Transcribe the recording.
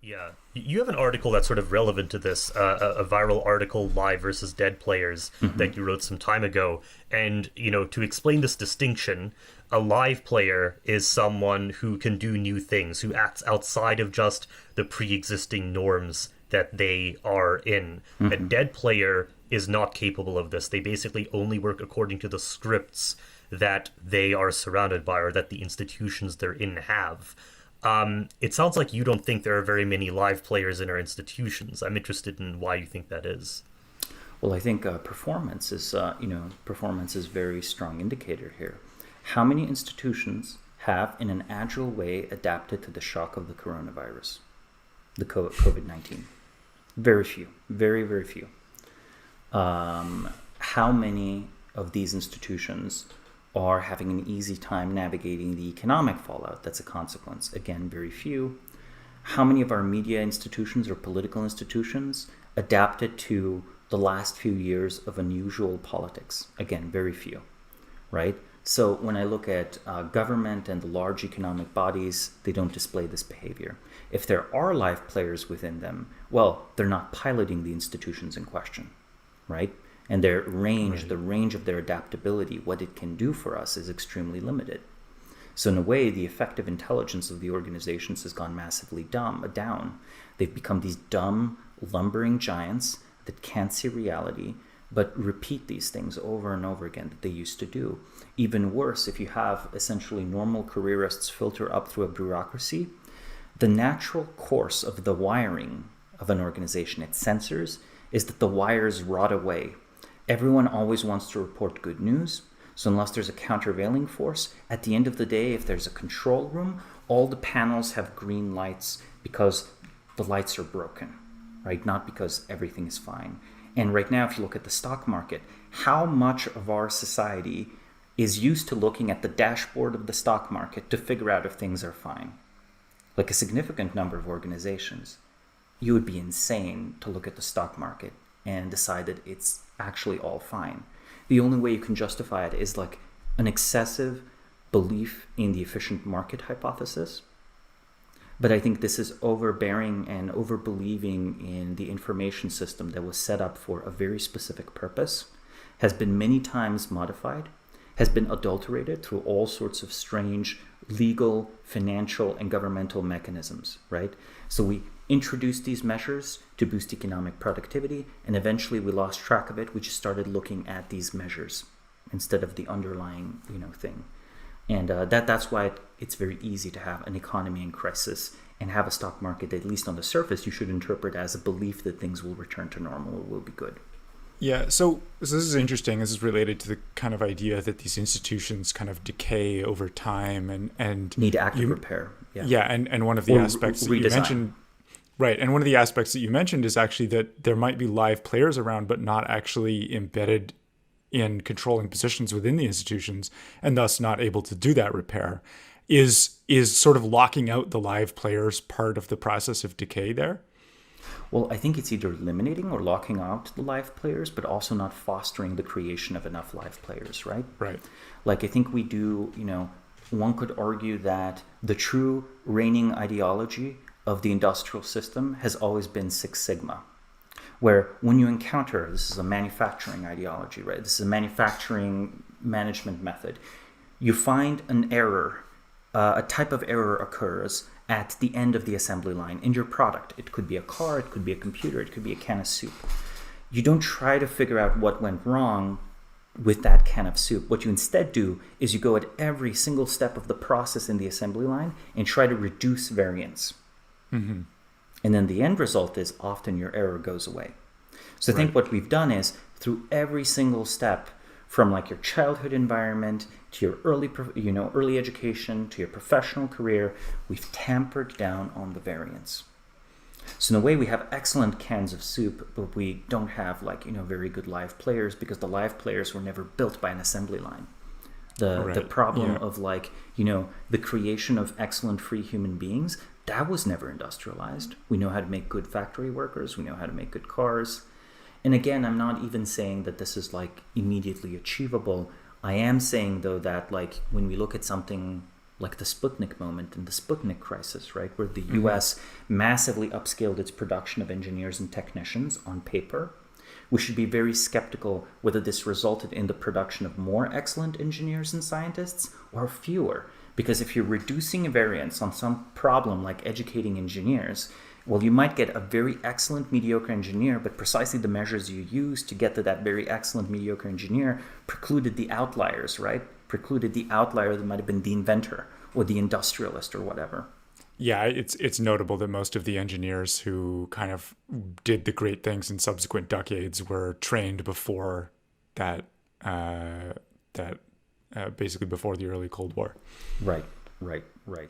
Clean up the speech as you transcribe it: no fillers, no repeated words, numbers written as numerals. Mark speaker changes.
Speaker 1: Yeah, you have an article that's sort of relevant to this, a viral article, live versus dead players,
Speaker 2: Hmm.
Speaker 1: that you wrote some time ago. And, to explain this distinction, a live player is someone who can do new things, who acts outside of just the pre-existing norms that they are in. A
Speaker 2: Hmm.
Speaker 1: dead player is not capable of this. They basically only work according to the scripts that they are surrounded by or that the institutions they're in have. It sounds like you don't think there are very many live players in our institutions. I'm interested in why you think that is.
Speaker 2: Well, I think performance is a very strong indicator here. How many institutions have, in an agile way, adapted to the shock of the coronavirus, the COVID-19? Very few, very, very few. How many of these institutions are having an easy time navigating the economic fallout that's a consequence? Again, very few. How many of our media institutions or political institutions adapted to the last few years of unusual politics? Again, very few, right? So when I look at government and the large economic bodies, they don't display this behavior. If there are live players within them, well, they're not piloting the institutions in question, right? And their range,
Speaker 1: Right.
Speaker 2: the range of their adaptability, what it can do for us is extremely limited. So in a way, the effective intelligence of the organizations has gone massively down. They've become these dumb, lumbering giants that can't see reality, but repeat these things over and over again that they used to do. Even worse, if you have essentially normal careerists filter up through a bureaucracy, the natural course of the wiring of an organization, its sensors, is that the wires rot away. Everyone always wants to report good news. So unless there's a countervailing force, at the end of the day, if there's a control room, all the panels have green lights because the lights are broken, right? Not because everything is fine. And right now, if you look at the stock market, how much of our society is used to looking at the dashboard of the stock market to figure out if things are fine? Like a significant number of organizations. You would be insane to look at the stock market and decide that it's actually all fine. The only way you can justify it is like an excessive belief in the efficient market hypothesis. But I think this is overbearing and overbelieving in the information system that was set up for a very specific purpose, has been many times modified, has been adulterated through all sorts of strange legal, financial, and governmental mechanisms, right? So we introduced these measures to boost economic productivity, and eventually we lost track of it. We just started looking at these measures instead of the underlying, thing. And that's why it's very easy to have an economy in crisis and have a stock market that, at least on the surface, you should interpret as a belief that things will return to normal or will be good.
Speaker 3: Yeah, so this is interesting. This is related to the kind of idea that these institutions kind of decay over time, and
Speaker 2: Need active
Speaker 3: you,
Speaker 2: repair. Yeah.
Speaker 3: yeah, and one of the
Speaker 2: Or
Speaker 3: aspects that you
Speaker 2: redesign.
Speaker 3: mentioned, right, and one of the aspects that you mentioned is actually that there might be live players around, but not actually embedded in controlling positions within the institutions, and thus not able to do that repair. Is sort of locking out the live players part of the process of decay there?
Speaker 2: Well, I think it's either eliminating or locking out the live players, but also not fostering the creation of enough live players, right?
Speaker 3: Right.
Speaker 2: Like, I think we do, one could argue that the true reigning ideology of the industrial system has always been Six Sigma, where when you encounter, this is a manufacturing ideology, right? This is a manufacturing management method. You find an error, a type of error occurs at the end of the assembly line in your product. It could be a car, it could be a computer, it could be a can of soup. You don't try to figure out what went wrong with that can of soup. What you instead do is you go at every single step of the process in the assembly line and try to reduce variance.
Speaker 3: Mm-hmm.
Speaker 2: And then the end result is often your error goes away. So I think what we've done is through every single step, from like your childhood environment to your early education to your professional career, we've tampered down on the variance. So in a way, we have excellent cans of soup, but we don't have very good live players because the live players were never built by an assembly line. The problem of the creation of excellent free human beings, that was never industrialized. We know how to make good factory workers. We know how to make good cars. And again, I'm not even saying that this is immediately achievable. I am saying though that when we look at something like the Sputnik moment and the Sputnik crisis, right? Where the US massively upscaled its production of engineers and technicians on paper. We should be very skeptical whether this resulted in the production of more excellent engineers and scientists or fewer. Because if you're reducing variance on some problem like educating engineers, well, you might get a very excellent mediocre engineer, but precisely the measures you use to get to that very excellent mediocre engineer precluded the outliers, right? Precluded the outlier that might have been the inventor or the industrialist or whatever.
Speaker 3: Yeah, it's notable that most of the engineers who kind of did the great things in subsequent decades were trained before that, basically before the early Cold War.
Speaker 2: Right, right, right.